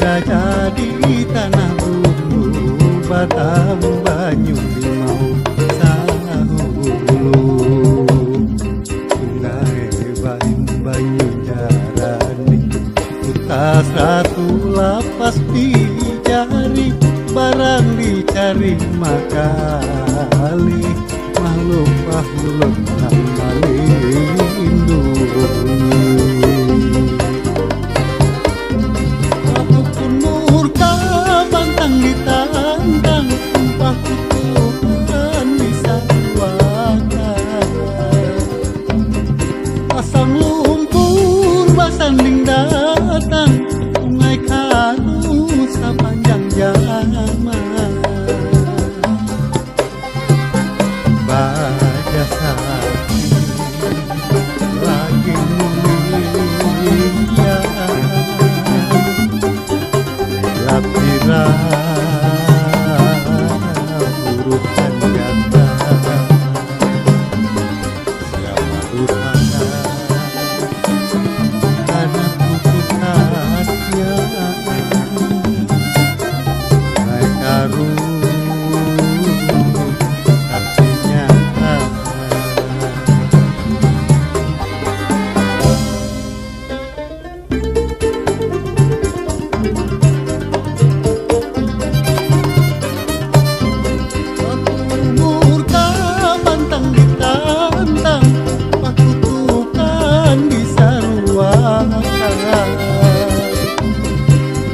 Tidak jadi tanah bumbu Batam banyu limau sahulu Sungai banyu jarani Utas ratu lapas di jari Barang dicari makali Makhluk makhluk tak melindungi Apapun murka pantang ditantang Sumpah kutukan bisa luakan Pasang lumpur basanding datang Sungai Karu sepanjang zaman Baja Sakti lagi mulia Lapira urutan janda Siapa durhaka karena putus hati Hai Karu artinya murka pantang ditantang pakutukan bisa ruakan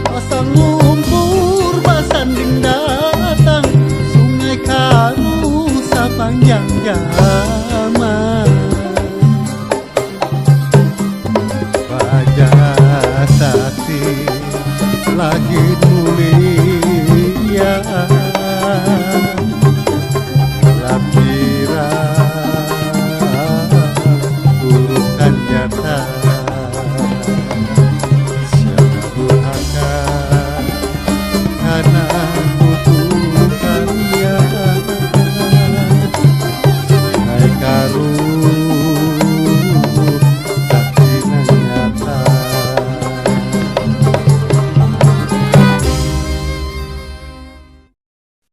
Pasang lumpur basanding datang Sungai Karu sepanjang zaman Baja Sakti lagi mulia